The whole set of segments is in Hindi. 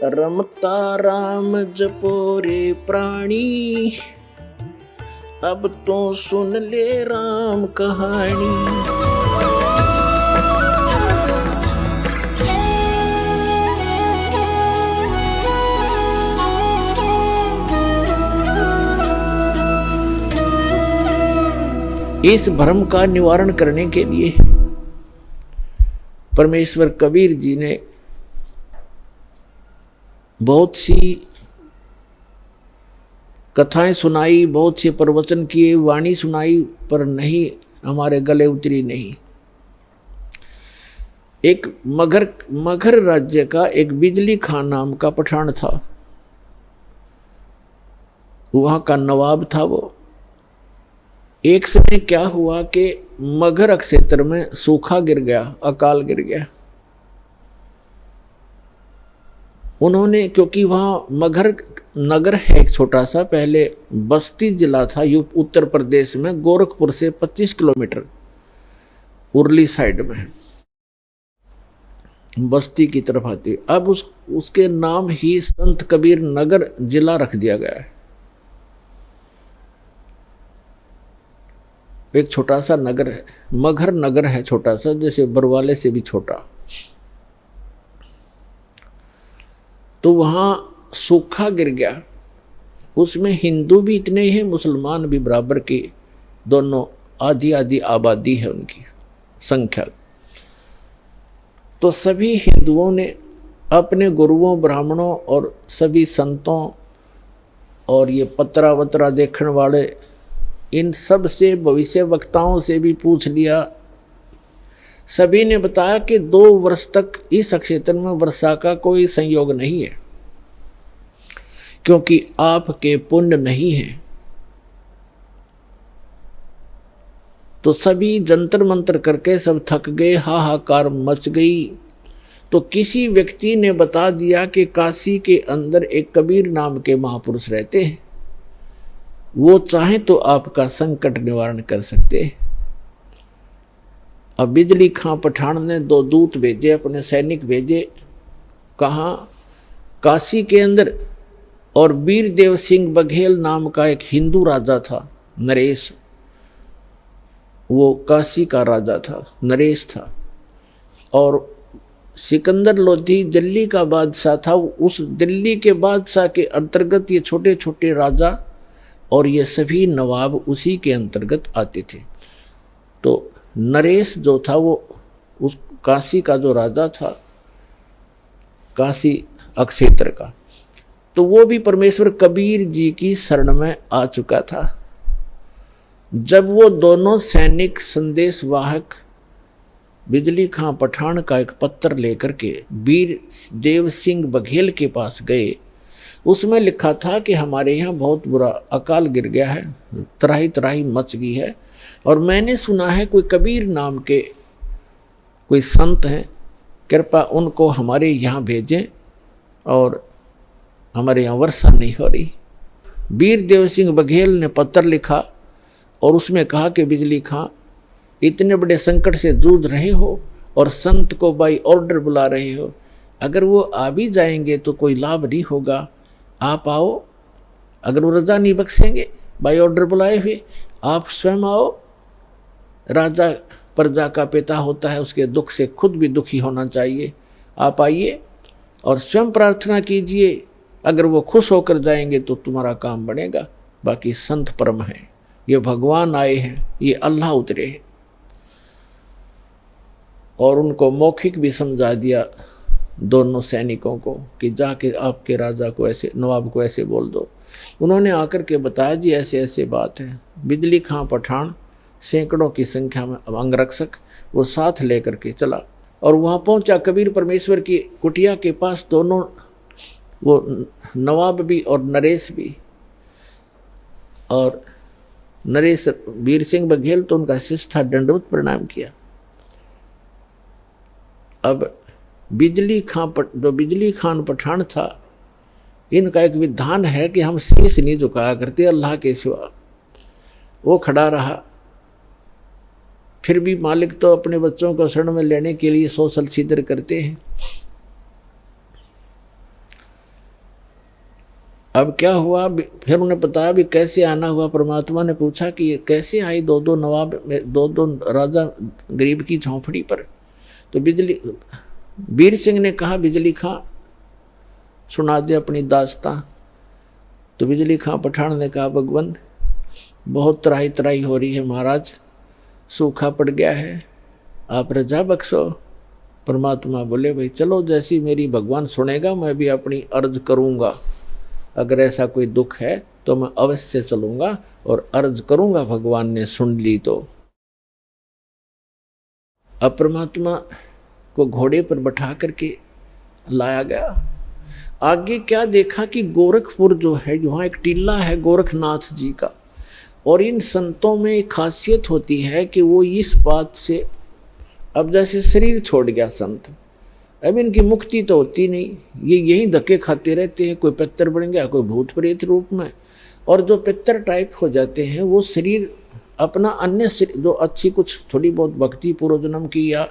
रमता राम जपो रे प्राणी, अब तो सुन ले राम कहानी। इस भ्रम का निवारण करने के लिए परमेश्वर कबीर जी ने बहुत सी कथाएं सुनाई, बहुत से प्रवचन किए, वाणी सुनाई, पर नहीं हमारे गले उतरी नहीं। एक मगध राज्य का एक बिजली खान नाम का पठान था, वहां का नवाब था वो। एक समय क्या हुआ कि मगध क्षेत्र में सूखा गिर गया, अकाल गिर गया। उन्होंने, क्योंकि वहां मगध नगर है एक छोटा सा, पहले बस्ती जिला था उत्तर प्रदेश में, गोरखपुर से 25 किलोमीटर उरली साइड में बस्ती की तरफ आती। अब उसके नाम ही संत कबीर नगर जिला रख दिया गया है। एक छोटा सा नगर है, मगध नगर है छोटा सा, जैसे बरवाले से भी छोटा। तो वहां सूखा गिर गया, उसमें हिंदू भी इतने हैं, मुसलमान भी बराबर की, दोनों आधी आधी आबादी है उनकी संख्या। तो सभी हिंदुओं ने अपने गुरुओं, ब्राह्मणों और सभी संतों और ये पत्रा वत्रा देखने वाले, इन सब से, भविष्य वक्ताओं से भी पूछ लिया। सभी ने बताया कि 2 वर्ष तक इस क्षेत्र में वर्षा का कोई संयोग नहीं है, क्योंकि आपके पुण्य नहीं है। तो सभी जंतर मंतर करके सब थक गए, हाहाकार मच गई। तो किसी व्यक्ति ने बता दिया कि काशी के अंदर एक कबीर नाम के महापुरुष रहते हैं, वो चाहे तो आपका संकट निवारण कर सकते हैं। अब बिजली खां पठान ने 2 दूत भेजे, अपने सैनिक भेजे। कहाँ? काशी के अंदर। और वीरदेव सिंह बघेल नाम का एक हिंदू राजा था, नरेश, वो काशी का राजा था, नरेश था। और सिकंदर लोधी दिल्ली का बादशाह था। उस दिल्ली के बादशाह के अंतर्गत ये छोटे छोटे राजा और ये सभी नवाब उसी के अंतर्गत आते थे। तो नरेश जो था वो उस काशी का जो राजा था, काशी क्षेत्र का, तो वो भी परमेश्वर कबीर जी की शरण में आ चुका था। जब वो दोनों सैनिक संदेशवाहक बिजली खां पठान का एक पत्र लेकर के वीर देव सिंह बघेल के पास गए, उसमें लिखा था कि हमारे यहाँ बहुत बुरा अकाल गिर गया है, त्राही त्राही मच गई है, और मैंने सुना है कोई कबीर नाम के कोई संत हैं, कृपा उनको हमारे यहाँ भेजें, और हमारे यहाँ वर्षा नहीं हो रही। वीर देव सिंह बघेल ने पत्र लिखा और उसमें कहा कि बिजली खां, इतने बड़े संकट से जूझ रहे हो और संत को बाई ऑर्डर बुला रहे हो, अगर वो आ भी जाएंगे तो कोई लाभ नहीं होगा, आप आओ। अगर वो रजा नहीं बख्शेंगे बाई ऑर्डर बुलाए हुए, आप स्वयं आओ। राजा प्रजा का पिता होता है, उसके दुख से खुद भी दुखी होना चाहिए। आप आइए और स्वयं प्रार्थना कीजिए, अगर वो खुश होकर जाएंगे तो तुम्हारा काम बनेगा। बाकी संत परम है, ये भगवान आए हैं, ये अल्लाह उतरे हैं। और उनको मौखिक भी समझा दिया दोनों सैनिकों को कि जाके आपके राजा को ऐसे, नवाब को ऐसे बोल दो। उन्होंने आकर के बताया, जी ऐसे ऐसे बात है। बिजली खां पठान सैकड़ों की संख्या में अंगरक्षक वो साथ लेकर के चला और वहाँ पहुँचा कबीर परमेश्वर की कुटिया के पास। दोनों, वो नवाब भी और नरेश भी। और नरेश वीर सिंह बघेल तो उनका शिष्य था, दंडवत प्रणाम किया। अब बिजली खान पठान था, इनका एक विधान है कि हम शीश नहीं झुकाया करते अल्लाह के सिवा। वो खड़ा रहा, फिर भी मालिक तो अपने बच्चों को शरण में लेने के लिए सोशल सीदर करते हैं। अब क्या हुआ, फिर उन्हें बताया भी कैसे आना हुआ। परमात्मा ने पूछा कि ये कैसे आई दो दो नवाब, दो दो राजा गरीब की झोंपड़ी पर। तो वीर सिंह ने कहा, बिजली खां सुना दे अपनी दास्तां। तो बिजली खां पठान ने कहा, भगवान बहुत त्राही त्राही हो रही है महाराज, सूखा पड़ गया है, आप रजा बख्शो। परमात्मा बोले, भाई चलो, जैसी मेरी भगवान सुनेगा मैं भी अपनी अर्ज करूँगा। अगर ऐसा कोई दुख है तो मैं अवश्य चलूँगा और अर्ज करूँगा, भगवान ने सुन ली तो। अब परमात्मा को घोड़े पर बैठा करके लाया गया। आगे क्या देखा कि गोरखपुर जो है, यहाँ एक टीला है गोरखनाथ जी का, और इन संतों में एक खासियत होती है कि वो इस बात से, अब जैसे शरीर छोड़ गया संत, अब इनकी मुक्ति तो होती नहीं, ये यही धक्के खाते रहते हैं, कोई पितर बन गया, कोई भूत प्रेत रूप में, और जो पितर टाइप हो जाते हैं वो शरीर अपना अन्य जो अच्छी कुछ थोड़ी बहुत भक्ति पूर्व जन्म की या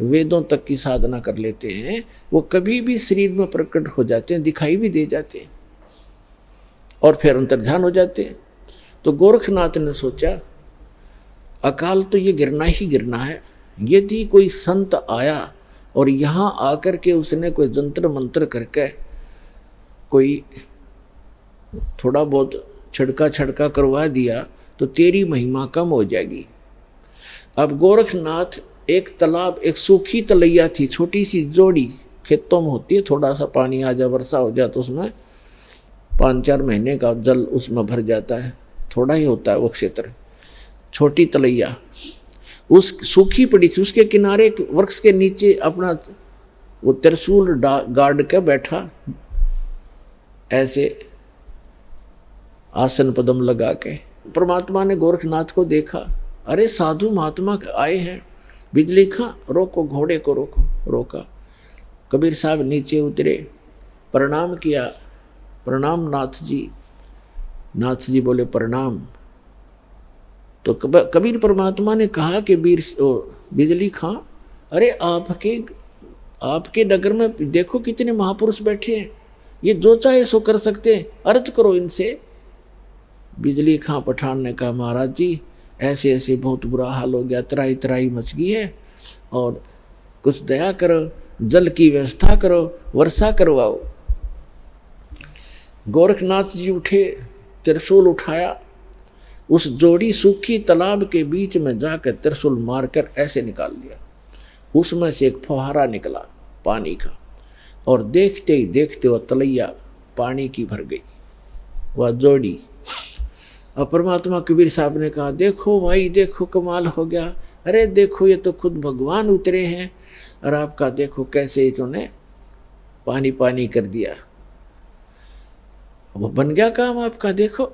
वेदों तक की साधना कर लेते हैं, वो कभी भी शरीर में प्रकट हो जाते हैं, दिखाई भी दे जाते हैं और फिर अंतर्ध्यान हो जाते हैं। तो गोरखनाथ ने सोचा अकाल तो ये गिरना ही गिरना है, यदि कोई संत आया और यहाँ आकर के उसने कोई जंतर मंत्र करके कोई थोड़ा बहुत छिड़का छड़का करवा दिया तो तेरी महिमा कम हो जाएगी। अब गोरखनाथ, एक तालाब, एक सूखी तलैया थी, छोटी सी जोड़ी खेतों में होती है, थोड़ा सा पानी आ जाए, वर्षा हो जाए तो उसमें 5-4 महीने का जल उसमें भर जाता है, थोड़ा ही होता है वो क्षेत्र, छोटी तलैया उस सूखी पड़ी थी। उसके किनारे वृक्ष के नीचे अपना वो त्रिशूल गाड़ के बैठा, ऐसे आसन पदम लगा के। परमात्मा ने गोरखनाथ को देखा, अरे साधु महात्मा आए हैं, बिजली खां रोको, घोड़े को रोको। रोका, कबीर साहब नीचे उतरे, प्रणाम किया, प्रणाम नाथ जी। नाथ जी बोले प्रणाम। तो कबीर परमात्मा ने कहा कि बिजली खां, अरे आपके नगर में देखो कितने महापुरुष बैठे हैं, ये जो चाहे सो कर सकते हैं, अर्ज करो इनसे। बिजली खां पठान ने कहा, महाराज जी ऐसे ऐसे बहुत बुरा हाल हो गया, त्राही त्राही मच गई है, और कुछ दया करो, जल की व्यवस्था करो, वर्षा करवाओ। गोरखनाथ जी उठे, त्रिशूल उठाया, उस जोड़ी सूखी तालाब के बीच में जाकर त्रिशूल मारकर ऐसे निकाल दिया, उसमें से एक फुहारा निकला पानी का, और देखते ही देखते वह तलैया पानी की भर गई, वह जोड़ी। और परमात्मा कबीर साहब ने कहा, देखो भाई देखो कमाल हो गया, अरे देखो ये तो खुद भगवान उतरे हैं, और आपका देखो कैसे इन्होंने पानी पानी कर दिया, वो बन गया काम आपका, देखो।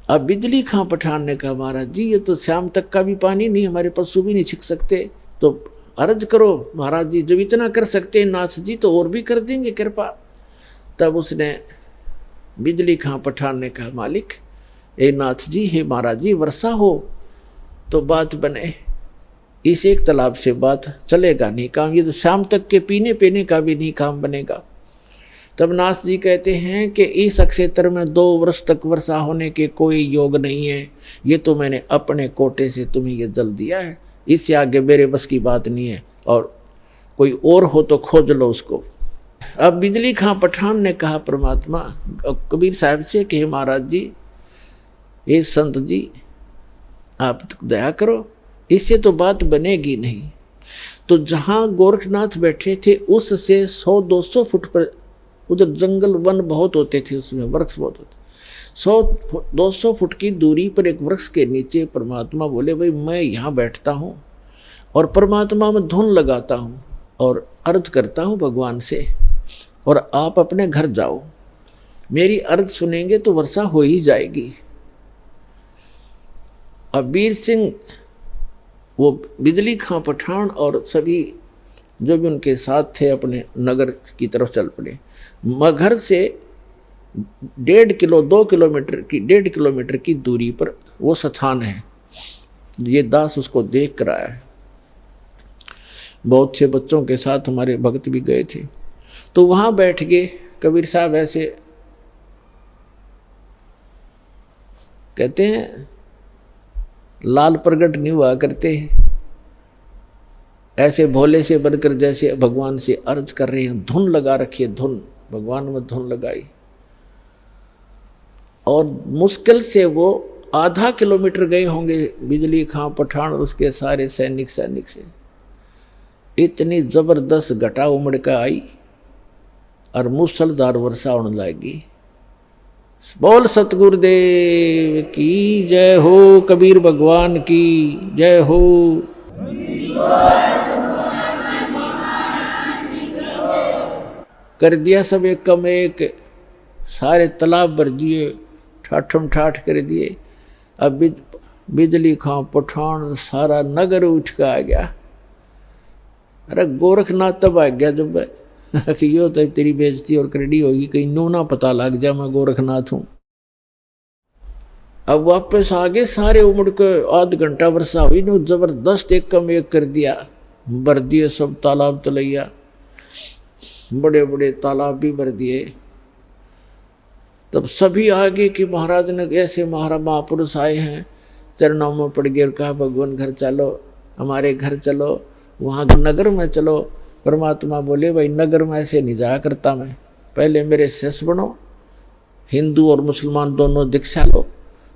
अब बिजली खां पठान ने कहा, महाराज जी ये तो शाम तक का भी पानी नहीं, हमारे पशु भी नहीं छिक सकते, तो अर्ज करो महाराज जी, जब इतना कर सकते हैं नाथ जी तो और भी कर देंगे कृपा। तब उसने बिजली खां पठान ने कहा, मालिक ए नाथ जी, हे महाराज जी, वर्षा हो तो बात बने, इस एक तालाब से बात चलेगा नहीं काम, ये तो शाम तक के पीने पीने का भी नहीं काम बनेगा। तब नाथ जी कहते हैं कि इस क्षेत्र में 2 वर्ष तक वर्षा होने के कोई योग नहीं है, ये तो मैंने अपने कोटे से तुम्हें ये जल दिया है, इससे आगे मेरे बस की बात नहीं है, और कोई और हो तो खोज लो उसको। अब बिजली खां पठान ने कहा परमात्मा कबीर साहब से कि महाराज जी, ये संत जी आप दया करो, इससे तो बात बनेगी नहीं। तो जहाँ गोरखनाथ बैठे थे उससे 100-200 फुट पर, उधर जंगल वन बहुत होते थे, उसमें वृक्ष बहुत होते, 100-200 फुट की दूरी पर एक वृक्ष के नीचे परमात्मा बोले, भाई मैं यहाँ बैठता हूँ और परमात्मा में धुन लगाता हूँ और अर्ज करता हूँ भगवान से, और आप अपने घर जाओ, मेरी अर्ज सुनेंगे तो वर्षा हो ही जाएगी। अब वीर सिंह, वो बिजली खां पठान और सभी जो भी उनके साथ थे अपने नगर की तरफ चल पड़े। मगर से 1.5 किलोमीटर की दूरी पर वो स्थान है, ये दास उसको देख कर आया है, बहुत से बच्चों के साथ हमारे भक्त भी गए थे। तो वहाँ बैठ गए कबीर साहब ऐसे कहते हैं, लाल प्रगट नहीं हुआ करते, ऐसे भोले से बनकर जैसे भगवान से अर्ज कर रहे हैं। धुन लगा रखी है, धुन, भगवान में धुन लगाई, और मुश्किल से वो आधा किलोमीटर गए होंगे बिजली खां पठान और उसके सारे सैनिक से। इतनी जबरदस्त घटा उमड़ कर आई और मूसलधार वर्षा होने लगी। बोल सतगुरुदेव की जय हो, कबीर भगवान की जय हो। कर दिया सब एक कम एक, सारे तालाब भर दिए, ठाठम ठाठ कर दिए। अब बिजली खां पठान सारा नगर उठ के आ गया। अरे गोरखनाथ तब आ गया जब कि यो तब तेरी बेइज्जती और करड़ी होगी, कहीं नो ना पता लग जा मैं गोरखनाथ हूं। अब वापस आगे सारे उमड़ के आध घंटा वर्षा हुई, नो जबरदस्त एक कम एक कर दिया, भर दिए सब तालाब तलैया, बड़े बड़े तालाब भी भर दिए। तब सभी आगे कि महाराज ने ऐसे महापुरुष आए हैं, चरणों में पड़ गए और कहा भगवान घर चलो, हमारे घर चलो, वहाँ नगर में चलो। परमात्मा बोले भाई नगर में ऐसे नहीं जाया करता मैं, पहले मेरे शिष्य बनो, हिंदू और मुसलमान दोनों दीक्षा लो,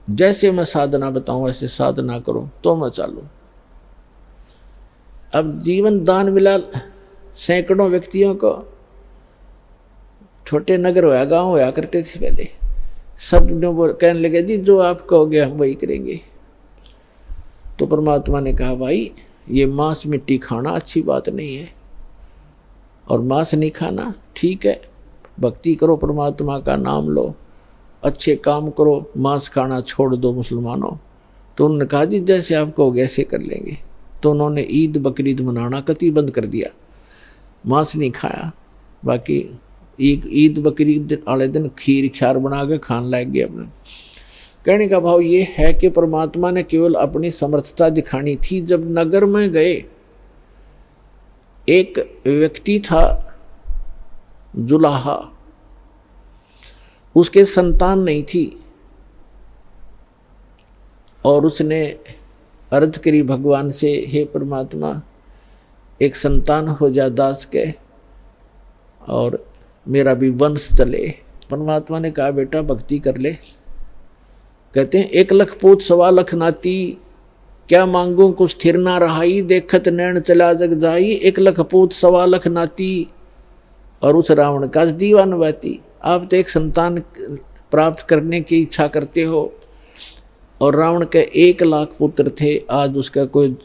जैसे मैं साधना बताऊं ऐसे साधना करो तो मैं चालू। अब जीवन दान मिला सैकड़ों व्यक्तियों को। छोटे नगर होया गांव होया करते थे पहले, सब कहने लगे जी जो आप कहोगे हम वही करेंगे। तो परमात्मा ने कहा भाई ये मांस मिट्टी खाना अच्छी बात नहीं है, और मांस नहीं खाना ठीक है, भक्ति करो, परमात्मा का नाम लो, अच्छे काम करो, मांस खाना छोड़ दो मुसलमानों। तो उन्होंने कहा जी जैसे आप कहोगे ऐसे कर लेंगे। तो उन्होंने ईद बकरीद मनाना कतई बंद कर दिया, मांस नहीं खाया। बाकी ईद बकरीद वाले दिन खीर ख्यार बना के खान लग गए अपने। कहने का भाव ये है कि परमात्मा ने केवल अपनी समर्थता दिखानी थी। जब नगर में गए, एक व्यक्ति था जुलाहा, उसके संतान नहीं थी, और उसने अर्ज करी भगवान से, हे परमात्मा एक संतान हो जा दास के और मेरा भी वंश चले। परमात्मा ने कहा बेटा भक्ति कर ले। कहते हैं 1 लाख पूत 1.25 लाख नाती, क्या मांगू कुछ स्थिर ना रहाई, देखत नैन चला जग जाई। 1 लाख पूत 1.25 लाख नाती, और उस रावण का दीवान बाती। आप तो एक संतान प्राप्त करने की इच्छा करते हो, और रावण के 1 लाख पुत्र थे, आज उसका कोई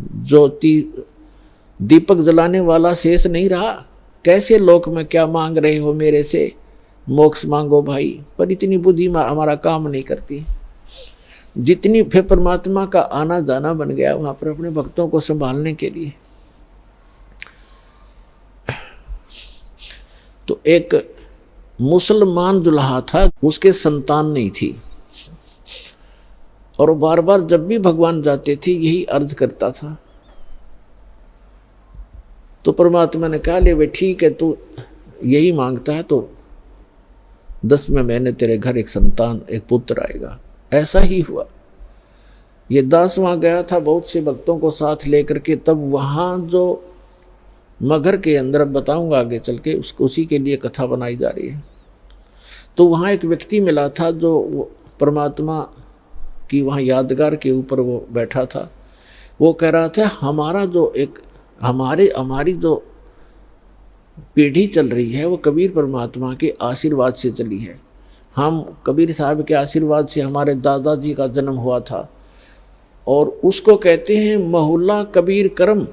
ज्योति दीपक जलाने वाला शेष नहीं रहा। कैसे लोक में क्या मांग रहे हो मेरे से, मोक्ष मांगो भाई। पर इतनी बुद्धि हमारा काम नहीं करती। जितनी फिर परमात्मा का आना जाना बन गया वहां पर अपने भक्तों को संभालने के लिए। तो एक मुसलमान जुल्हा था, उसके संतान नहीं थी, और बार बार जब भी भगवान जाते थे यही अर्ज करता था। तो परमात्मा ने कहा ले वे ठीक है, तू यही मांगता है तो 10वें महीने तेरे घर एक संतान, एक पुत्र आएगा। ऐसा ही हुआ। ये दास वहां गया था बहुत से भक्तों को साथ लेकर के। तब वहां जो मगर के अंदर, बताऊंगा आगे चल के, उसको उसी के लिए कथा बनाई जा रही है। तो वहां एक व्यक्ति मिला था जो परमात्मा की वहां यादगार के ऊपर वो बैठा था। वो कह रहा था हमारा जो एक हमारी जो पीढ़ी चल रही है वो कबीर परमात्मा के आशीर्वाद से चली है। हम कबीर साहब के आशीर्वाद से हमारे दादाजी का जन्म हुआ था, और उसको कहते हैं मोहल्ला कबीर करम।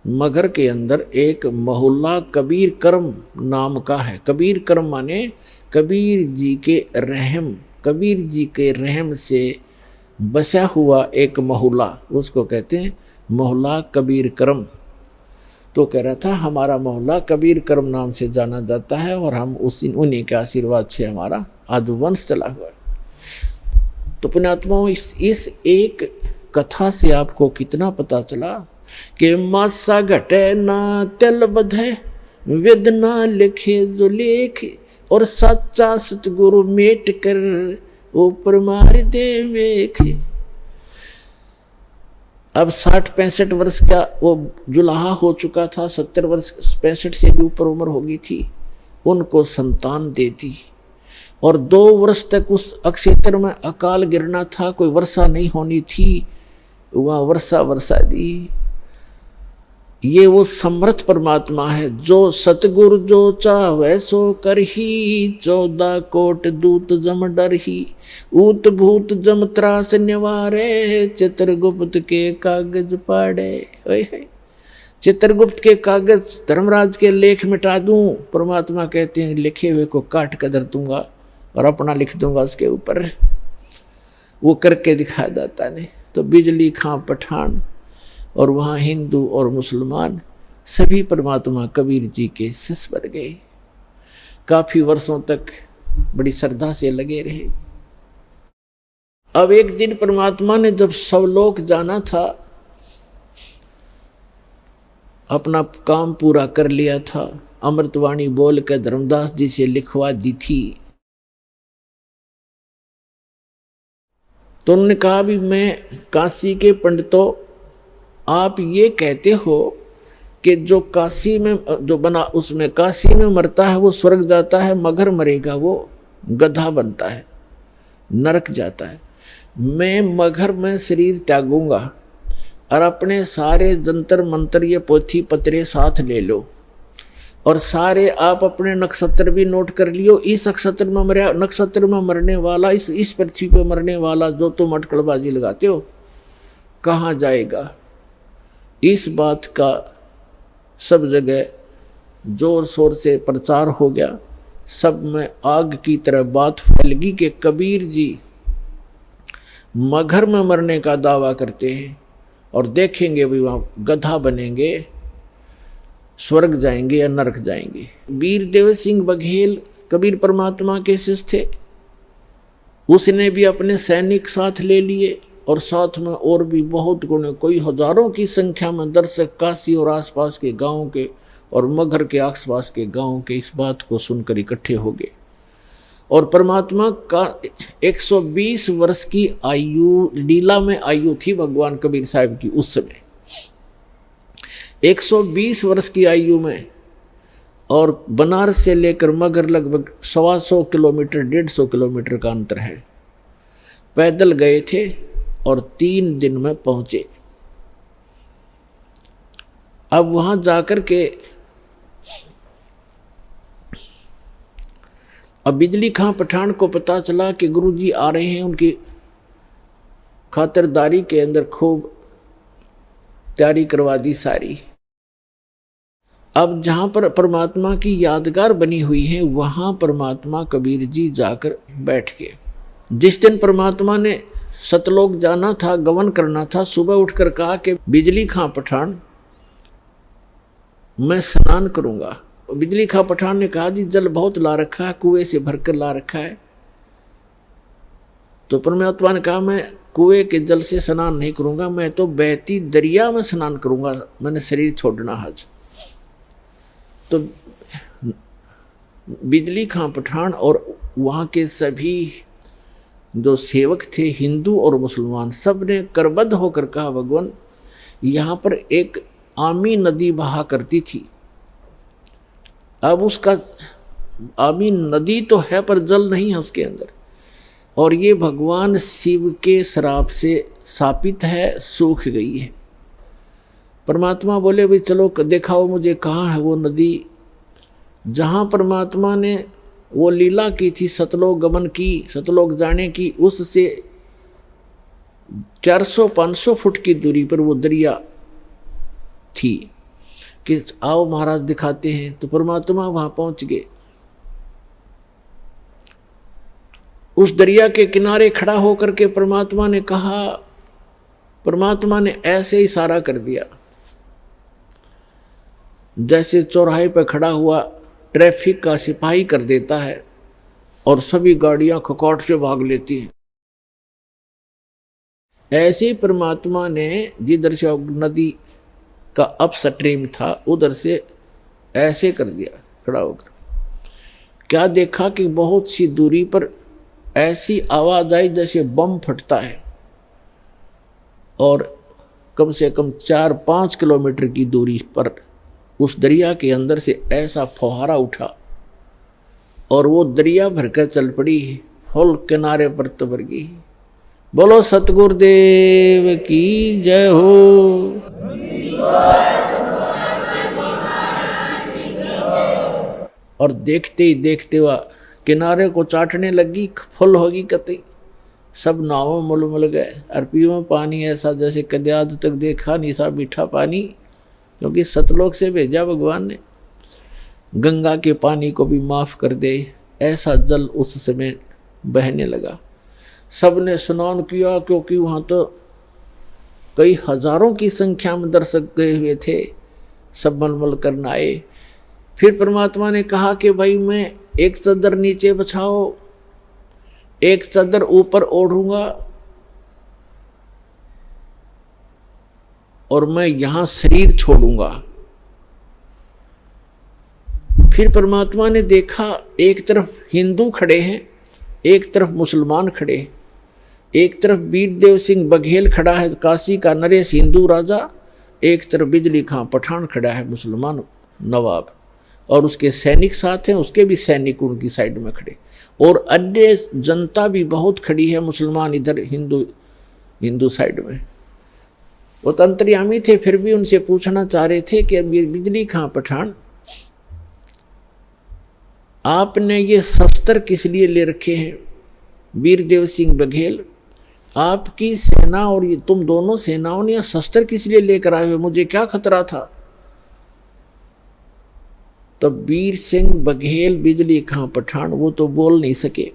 मगर के अंदर एक मोहल्ला कबीर करम नाम का है। कबीर करम माने कबीर जी के रहम, कबीर जी के रहम से बसा हुआ एक मोहल्ला, उसको कहते हैं मोहल्ला कबीर करम। तो कह रहा था हमारा मोहल्ला कबीर करम नाम से जाना जाता है, और हम उन्हीं के आशीर्वाद से हमारा आज वंश चला हुआ है। तो पुण्यात्माओं, इस एक कथा से आपको कितना पता चला कि मासा घटे ना तिल बधे, वेदना लिखे जो लेख, और सच्चा सतगुरु मेट कर ऊपर मार दे मेख। अब 60-65 वर्ष का वो जुलाहा हो चुका था, 70 वर्ष 65 से भी ऊपर उम्र हो गई थी। उनको संतान दे दी और 2 वर्ष तक उस अक्षेत्र में अकाल गिरना था, कोई वर्षा नहीं होनी थी, वहां वर्षा दी। ये वो समर्थ परमात्मा है जो सतगुरु जो चाहे सो करही, 14 कोट दूत जम डरही, ऊत भूत जम त्रास निवारे, चित्रगुप्त के कागज पाड़े। चित्रगुप्त के कागज धर्मराज के लेख मिटा दूं, परमात्मा कहते हैं लिखे हुए को काट कर धर दूंगा और अपना लिख दूंगा उसके ऊपर। वो करके दिखा दाता ने। तो बिजली खां पठान और वहाँ हिंदू और मुसलमान सभी परमात्मा कबीर जी के शिष्य बन गए। काफी वर्षों तक बड़ी श्रद्धा से लगे रहे। अब एक दिन परमात्मा ने जब सब लोग जाना था, अपना काम पूरा कर लिया था, अमृतवाणी बोल कर धर्मदास जी से लिखवा दी थी, तो उन्होंने कहा भी मैं काशी के पंडितों, आप ये कहते हो कि जो काशी में जो बना उसमें काशी में मरता है वो स्वर्ग जाता है, मगर मरेगा वो गधा बनता है, नरक जाता है। मैं मगर में शरीर त्यागूंगा और अपने सारे जंतर मंत्र ये पोथी पत्रे साथ ले लो और सारे आप अपने नक्षत्र भी नोट कर लियो। इस नक्षत्र में मरने वाला, इस पृथ्वी पे मरने वाला जो तुम अटकलबाजी लगाते हो कहाँ जाएगा। इस बात का सब जगह जोर शोर से प्रचार हो गया। सब में आग की तरह बात फैल गई कि कबीर जी मगर में मरने का दावा करते हैं और देखेंगे भी वहाँ गधा बनेंगे, स्वर्ग जाएंगे या नरक जाएंगे। वीरदेव सिंह बघेल कबीर परमात्मा के शिष्य थे, उसने भी अपने सैनिक साथ ले लिए और साथ में और भी बहुत गुणे, कोई हजारों की संख्या में दर्शक काशी और आसपास के गांवों के और मगर के आसपास के गांवों के इस बात को सुनकर इकट्ठे हो गए। और परमात्मा का 120 वर्ष की आयु, लीला में आयु थी भगवान कबीर साहब की उस समय, 120 वर्ष की आयु में। और बनारस से लेकर मगर लगभग 125 किलोमीटर 150 किलोमीटर का अंतर है। पैदल गए थे और 3 दिन में पहुंचे। अब वहां जाकर के अब बिजली खां पठान को पता चला कि गुरुजी आ रहे हैं, उनकी खातिरदारी के अंदर खूब तैयारी करवा दी सारी। अब जहां पर परमात्मा की यादगार बनी हुई है वहां परमात्मा कबीर जी जाकर बैठ गए। जिस दिन परमात्मा ने सतलोक जाना था, गमन करना था, सुबह उठकर कहा कि बिजली खां पठान मैं स्नान करूंगा। बिजली खां पठान ने कहा जी जल बहुत ला रखा है, कुएं से भरकर ला रखा है। तो परमात्मा ने कहा मैं कुएं के जल से स्नान नहीं करूंगा, मैं तो बहती दरिया में स्नान करूंगा, मैंने शरीर छोड़ना आज। तो बिजली खां पठान और वहां के सभी जो सेवक थे हिंदू और मुसलमान, सब ने करबद्ध होकर कहा भगवान यहाँ पर एक आमी नदी बहा करती थी, अब उसका आमी नदी तो है पर जल नहीं है उसके अंदर, और ये भगवान शिव के श्राप से शापित है, सूख गई है। परमात्मा बोले भाई चलो दिखाओ मुझे कहाँ है वो नदी। जहाँ परमात्मा ने वो लीला की थी, सतलोक गमन की, सतलोक जाने की, उससे 400-500 फुट की दूरी पर वो दरिया थी कि आओ महाराज दिखाते हैं। तो परमात्मा वहां पहुंच गए। उस दरिया के किनारे खड़ा होकर के परमात्मा ने कहा, परमात्मा ने ऐसे इशारा कर दिया जैसे चौराहे पर खड़ा हुआ ट्रैफिक का सिपाही कर देता है और सभी गाड़ियां खकौट से भाग लेती हैं। ऐसे परमात्मा ने जिधर से नदी का अपस्ट्रीम था उधर से ऐसे कर दिया खड़ा होकर। क्या देखा कि बहुत सी दूरी पर ऐसी आवाज आई जैसे बम फटता है, और कम से कम 4-5 किलोमीटर की दूरी पर उस दरिया के अंदर से ऐसा फुहारा उठा और वो दरिया भरकर चल पड़ी, फुल किनारे पर तबर गई। बोलो सतगुरुदेव की जय हो। और देखते ही देखते हुआ किनारे को चाटने लगी, फुल होगी कतई। सब नावों मुल गए, और पियो पानी ऐसा जैसे कदे आज तक देखा नहीं सा मीठा पानी, क्योंकि सतलोक से भेजा भगवान ने। गंगा के पानी को भी माफ कर दे, ऐसा जल उस समय बहने लगा। सबने स्नान किया, क्योंकि वहाँ तो कई हजारों की संख्या में दर्शक गए हुए थे, सब मलमल करना आए। फिर परमात्मा ने कहा कि भाई मैं एक चादर नीचे बिछाओ, एक चादर ऊपर ओढ़ूंगा, और मैं यहां शरीर छोड़ूंगा। फिर परमात्मा ने देखा एक तरफ हिंदू खड़े हैं, एक तरफ मुसलमान खड़े, एक तरफ वीरदेव सिंह बघेल खड़ा है काशी का नरेश हिंदू राजा, एक तरफ बिजली खां पठान खड़ा है मुसलमान नवाब, और उसके सैनिक साथ हैं, उसके भी सैनिक उनकी साइड में खड़े, और अन्य जनता भी बहुत खड़ी है, मुसलमान इधर हिंदू साइड में। वो तो अंतर्यामी थे, फिर भी उनसे पूछना चाह रहे थे कि बिजली खां पठान, आपने ये शस्त्र किस लिए ले रखे हैं? वीरदेव सिंह बघेल, आपकी सेना और ये तुम दोनों सेनाओं ने शस्त्र किस लिए लेकर आए हुए? मुझे क्या खतरा था? तो वीर सिंह बघेल बिजली खां पठान वो तो बोल नहीं सके।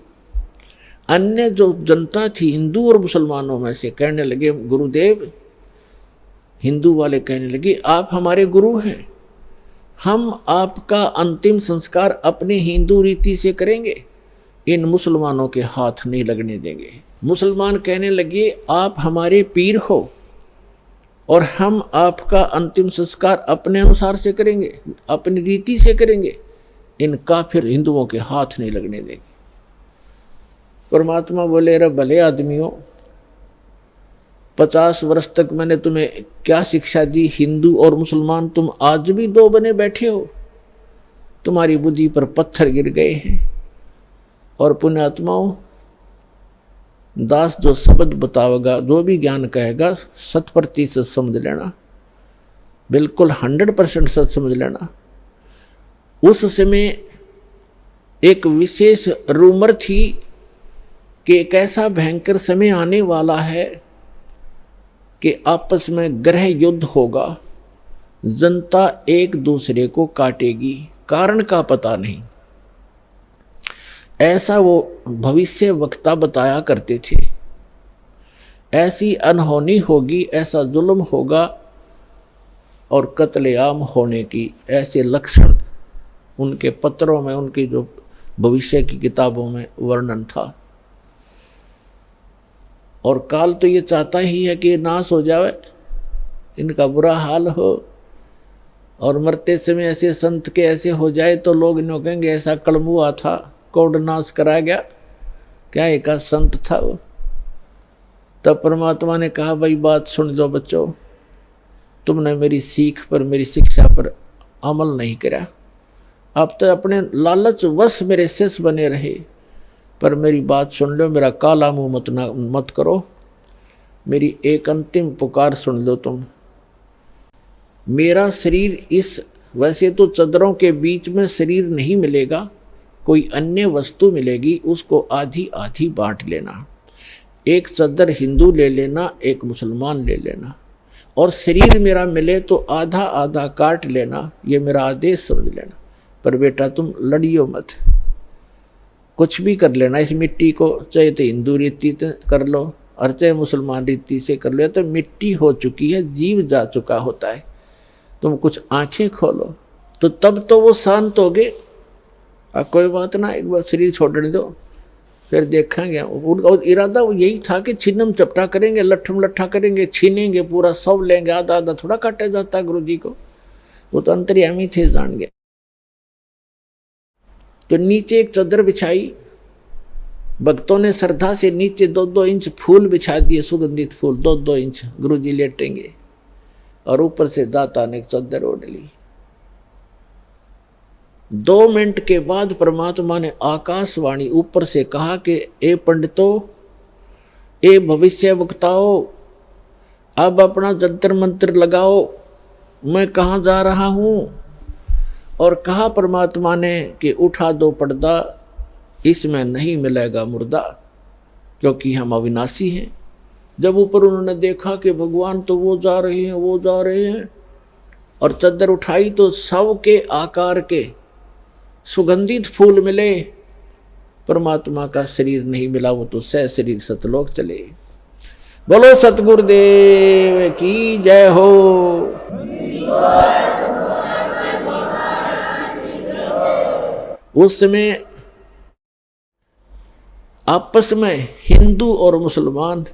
अन्य जो जनता थी हिंदू और मुसलमानों में से कहने लगे, गुरुदेव, हिंदू वाले कहने लगे, आप हमारे गुरु हैं, हम आपका अंतिम संस्कार अपने हिंदू रीति से करेंगे, इन मुसलमानों के हाथ नहीं लगने देंगे। मुसलमान कहने लगे, आप हमारे पीर हो और हम आपका अंतिम संस्कार अपने अनुसार से करेंगे, अपनी रीति से करेंगे, इन काफिर हिंदुओं के हाथ नहीं लगने देंगे। परमात्मा बोले, रे भले आदमियों, 50 वर्ष तक मैंने तुम्हें क्या शिक्षा दी? हिंदू और मुसलमान तुम आज भी दो बने बैठे हो, तुम्हारी बुद्धि पर पत्थर गिर गए हैं। और पुण्यात्माओं, दास जो शब्द बतावेगा, जो भी ज्ञान कहेगा, 100% समझ लेना, बिल्कुल 100% सच समझ लेना। उस समय एक विशेष रूमर थी कि एक ऐसा भयंकर समय आने वाला है कि आपस में ग्रह युद्ध होगा, जनता एक दूसरे को काटेगी, कारण का पता नहीं। ऐसा वो भविष्य वक्ता बताया करते थे। ऐसी अनहोनी होगी, ऐसा जुल्म होगा और कत्लेआम होने की ऐसे लक्षण उनके पत्रों में, उनकी जो भविष्य की किताबों में वर्णन था। और काल तो ये चाहता ही है कि नाश हो जाए, इनका बुरा हाल हो, और मरते समय ऐसे संत के ऐसे हो जाए तो लोग इन्हों कहेंगे ऐसा कलम हुआ था, कोड नाश करा गया, क्या एक संत था वो। तब परमात्मा ने कहा, भाई बात सुन लो बच्चों, तुमने मेरी सीख पर, मेरी शिक्षा पर अमल नहीं करा, अब तो अपने लालच वश मेरे शिष्य बने रहे, पर मेरी बात सुन लो, मेरा काला मुंह मत करो, मेरी एक अंतिम पुकार सुन लो तुम। मेरा शरीर इस, वैसे तो चदरों के बीच में शरीर नहीं मिलेगा, कोई अन्य वस्तु मिलेगी, उसको आधी आधी बांट लेना, एक चदर हिंदू ले लेना, एक मुसलमान ले लेना, और शरीर मेरा मिले तो आधा आधा काट लेना, ये मेरा आदेश समझ लेना। पर बेटा तुम लड़ियो मत, कुछ भी कर लेना इस मिट्टी को, चाहे तो हिंदू रीति कर लो और चाहे मुसलमान रीति से कर लो, तो मिट्टी हो चुकी है, जीव जा चुका होता है, तुम कुछ आंखें खोलो। तो तब तो वो शांत हो गए, कोई बात ना, एक बार शरीर छोड़ने दो, फिर देखेंगे। उनका इरादा वो यही था कि छिन्नम चपटा करेंगे, लट्ठम लट्ठा करेंगे, छीनेंगे, पूरा सब लेंगे, आधा आधा थोड़ा काटा जाता गुरु जी को, वो तो अंतर्यामी थे, जान गए। तो नीचे एक चादर बिछाई, भक्तों ने श्रद्धा से नीचे 2-2 इंच फूल बिछा दिए, सुगंधित फूल 2-2 इंच, गुरुजी लेटेंगे, और ऊपर से दाता ने एक चादर ओढ़ ली। 2 मिनट के बाद परमात्मा ने आकाशवाणी ऊपर से कहा कि ए पंडितों, ए भविष्य वक्ताओं, अब अपना जंतर मंत्र लगाओ, मैं कहाँ जा रहा हूँ। और कहा परमात्मा ने कि उठा दो पर्दा, इसमें नहीं मिलेगा मुर्दा, क्योंकि हम अविनाशी हैं। जब ऊपर उन्होंने देखा कि भगवान तो वो जा रहे हैं, वो जा रहे हैं, और चादर उठाई तो सब के आकार के सुगंधित फूल मिले, परमात्मा का शरीर नहीं मिला, वो तो सह शरीर सतलोक चले। बोलो सतगुरुदेव की जय हो। उस समय आपस में हिंदू और मुसलमान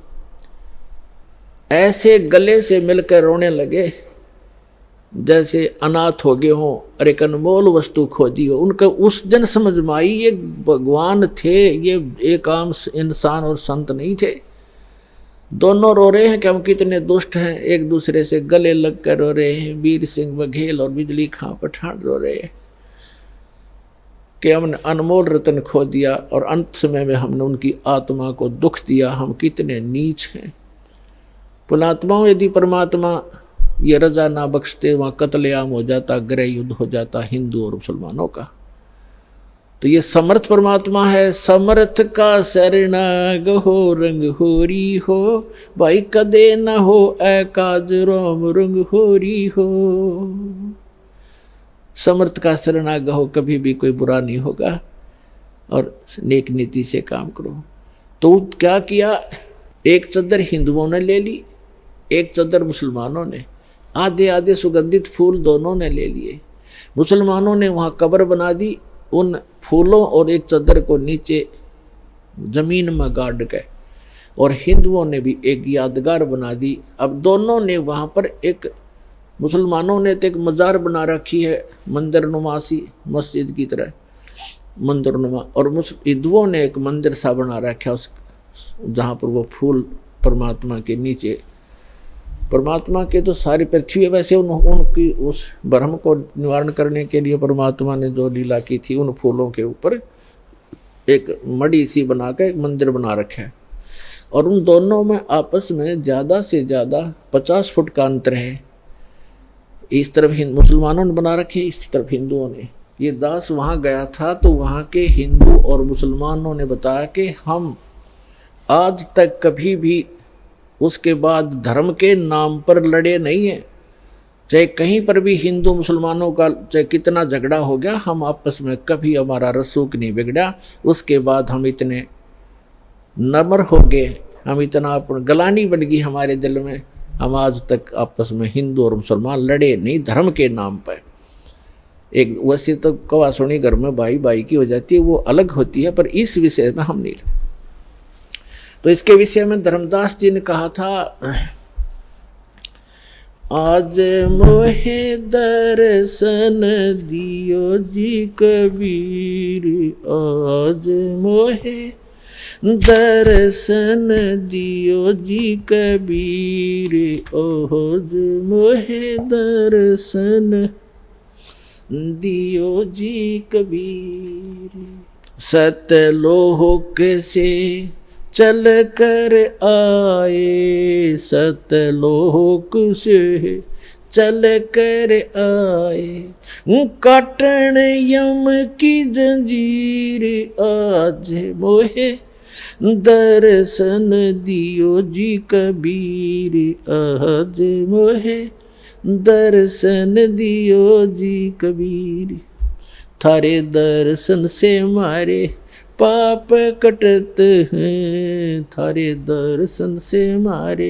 ऐसे गले से मिलकर रोने लगे जैसे अनाथ हो गए हों और एक अनमोल वस्तु खोजी हो। उनका उस दिन समझ में आई ये भगवान थे, ये एक आम इंसान और संत नहीं थे। दोनों रो रहे हैं कि हम कितने दुष्ट हैं, एक दूसरे से गले लगकर रो रहे हैं। वीर सिंह बघेल और बिजली खां पठान रो रहे हैं कि हमने अनमोल रतन खो दिया और अंत समय में हमने उनकी आत्मा को दुख दिया, हम कितने नीच हैं। पुणात्माओं, यदि परमात्मा ये रजा ना बख्शते, वहाँ कत्लेआम हो जाता, गृह युद्ध हो जाता हिंदू और मुसलमानों का। तो ये समर्थ परमात्मा है। समर्थ का शरणाग हो, रंग होरी हो, भाई कदे न हो ऐ काज रोम रंग होरी हो। समर्थ का शरणाग हो, कभी भी कोई बुरा नहीं होगा, और नेक नीति से काम करो। तो क्या किया, एक चादर हिंदुओं ने ले ली, एक चादर मुसलमानों ने, आधे आधे सुगंधित फूल दोनों ने ले लिए। मुसलमानों ने वहाँ कब्र बना दी उन फूलों और एक चादर को नीचे जमीन में गाड़ के, और हिंदुओं ने भी एक यादगार बना दी। अब दोनों ने वहाँ पर एक, मुसलमानों ने तो एक मजार बना रखी है मंदिर नुमासी, मस्जिद की तरह मंदिर नुमा, और हिंदुओं ने एक मंदिर सा बना रखा उस जहाँ पर वो फूल परमात्मा के नीचे, परमात्मा के तो सारी पृथ्वी है। वैसे उनकी उस भ्रम को निवारण करने के लिए परमात्मा ने जो लीला की थी, उन फूलों के ऊपर एक मड़ी सी बना के एक मंदिर बना रखा है, और उन दोनों में आपस में ज़्यादा से ज़्यादा 50 फुट का अंतर है। इस तरफ मुसलमानों ने बना रखे, इस तरफ हिंदुओं ने। ये दास वहाँ गया था तो वहाँ के हिंदू और मुसलमानों ने बताया कि हम आज तक कभी भी उसके बाद धर्म के नाम पर लड़े नहीं हैं। चाहे कहीं पर भी हिंदू मुसलमानों का चाहे कितना झगड़ा हो गया, हम आपस में कभी हमारा रसूख नहीं बिगड़ा। उसके बाद हम इतने नम्र हो गए, हम इतना गलानी बन गई हमारे दिल में, हम आज तक आपस में हिंदू और मुसलमान लड़े नहीं धर्म के नाम पर। एक वैसे तो कवा सुनी घर में भाई भाई की हो जाती है, वो अलग होती है, पर इस विषय में हम नहीं लड़े। तो इसके विषय में धर्मदास जी ने कहा था, आज मोहे दर्शन दियो जी कबीर, आज मोहे दर्शन दियो जी कबीर, आज मोहे दर्शन दियो जी कबीर। सतलोक से चल कर आए, सतलोक से चल कर आए, काटन यम की जंजीर, आज मोहे दर्शन दियो जी कबीर, आज मोहे दर्शन दियो जी कबीर। थारे दर्शन से मारे पाप कटत हैं, थारे दर्शन से मारे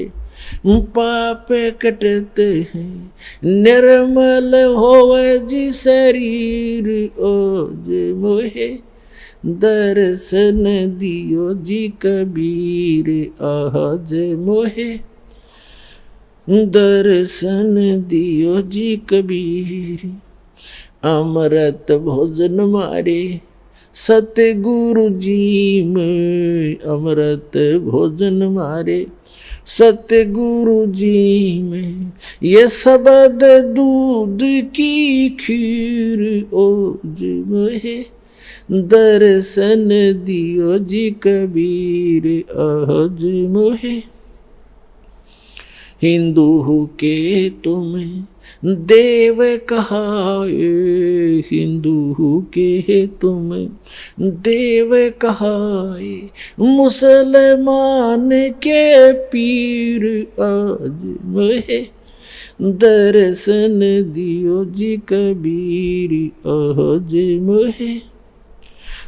पाप कटत हैं, निर्मल होवे जी शरीर, ओज मोहे दर्शन दियो जी कबीर, आज मोहे दर्शन दियो जी कबीर। अमृत भोजन मारे सतगुरु जी में अमृत भोजन मारे, सतगुरु जी में ये शब्द दूध की खीर ओज मोहे, दर्शन दियो जी कबीर आज मोहे। हिंदू के तुम्हें देव कहाए, हिंदू के तुम्हें देव कहाए, मुसलमान के पीर आज मोहे, दर्शन दियो जी कबीर आज मोहे,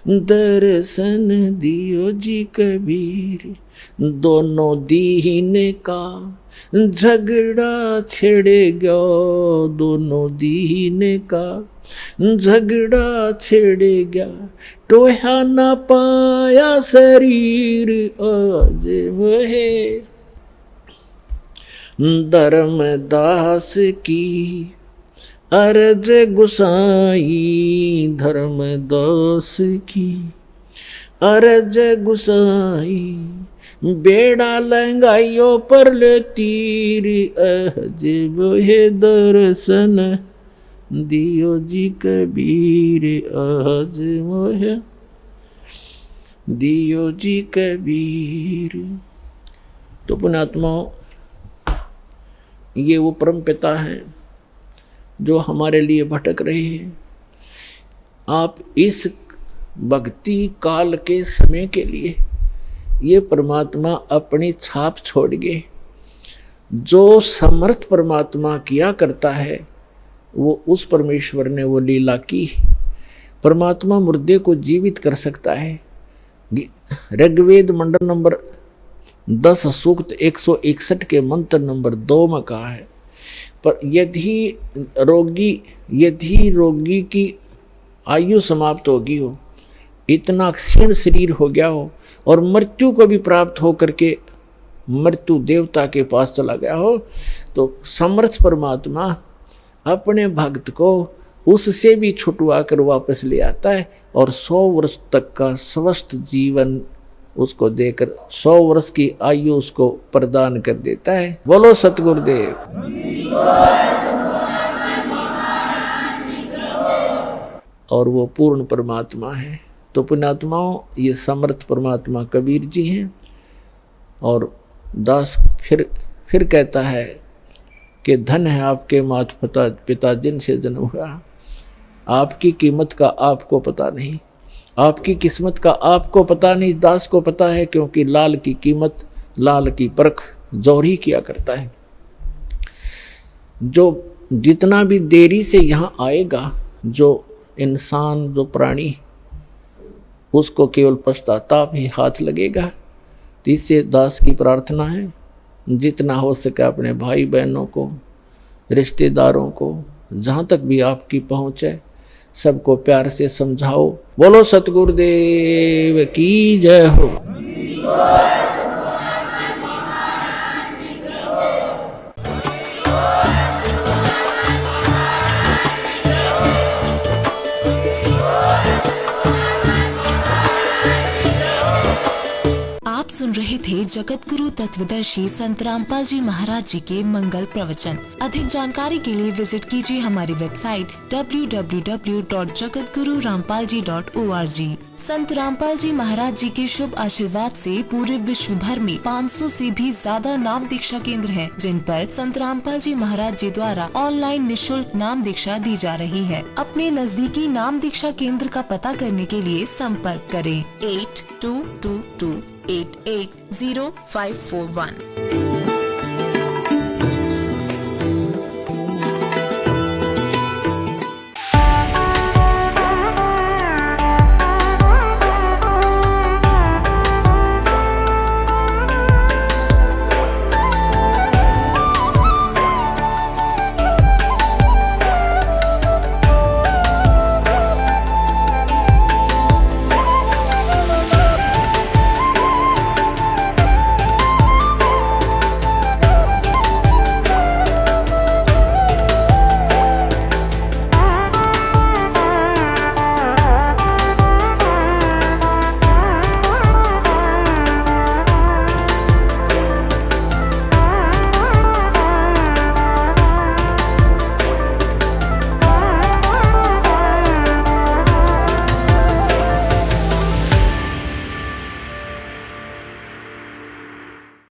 दर्शन दियो जी कबीर। दोनों दीन का झगड़ा छिड़ेगा, दोनों दीन का झगड़ा छिड़ेगा, टोहा ना पाया शरीर आज मोहे। धर्मदास की अर्ज गुसाई, धर्मदास की अर्ज गुसाई, बेड़ा लंगाइयो पर ले तीर आज मोहे, दर्शन दियो जी कबीर आज मोहे, दियो जी कबीर। तो पुण्यात्माओं, ये वो परम पिता है जो हमारे लिए भटक रहे हैं। आप इस भक्ति काल के समय के लिए ये परमात्मा अपनी छाप छोड़ गए। जो समर्थ परमात्मा किया करता है वो उस परमेश्वर ने वो लीला की। परमात्मा मुर्दे को जीवित कर सकता है। ऋग्वेद मंडल नंबर 10 सूक्त 161 के मंत्र नंबर 2 में कहा है, पर यदि रोगी की आयु समाप्त होगी हो, इतना क्षीण शरीर हो गया हो और मृत्यु को भी प्राप्त हो करके मृत्यु देवता के पास चला गया हो, तो समर्थ परमात्मा अपने भक्त को उससे भी छुटवा कर वापस ले आता है और 100 वर्ष तक का स्वस्थ जीवन उसको देकर 100 वर्ष की आयु उसको प्रदान कर देता है। बोलो सतगुरुदेव। और वो पूर्ण परमात्मा है। तो पुण्यात्माओं, ये समर्थ परमात्मा कबीर जी हैं। और दास फिर कहता है कि धन है आपके माता पिता जिनसे जन्म हुआ, आपकी कीमत का आपको पता नहीं, आपकी किस्मत का आपको पता नहीं, दास को पता है, क्योंकि लाल की कीमत, लाल की परख जौहरी किया करता है। जो जितना भी देरी से यहाँ आएगा, जो इंसान, जो प्राणी, उसको केवल पश्चाताप ही हाथ लगेगा। तो इससे दास की प्रार्थना है, जितना हो सके अपने भाई बहनों को, रिश्तेदारों को, जहाँ तक भी आपकी पहुँच है, सबको प्यार से समझाओ। बोलो सतगुरुदेव की जय हो। सुन रहे थे जगत गुरु तत्वदर्शी संत रामपाल जी महाराज जी के मंगल प्रवचन। अधिक जानकारी के लिए विजिट कीजिए हमारी वेबसाइट www.jagatgururampalji.org। संत रामपाल जी महाराज जी के शुभ आशीर्वाद से पूरे विश्व भर में 500 से भी ज्यादा नाम दीक्षा केंद्र हैं, जिन पर संत रामपाल जी महाराज जी द्वारा ऑनलाइन निशुल्क नाम दीक्षा दी जा रही है। अपने नजदीकी नाम दीक्षा केंद्र का पता करने के लिए संपर्क करें 8222880541।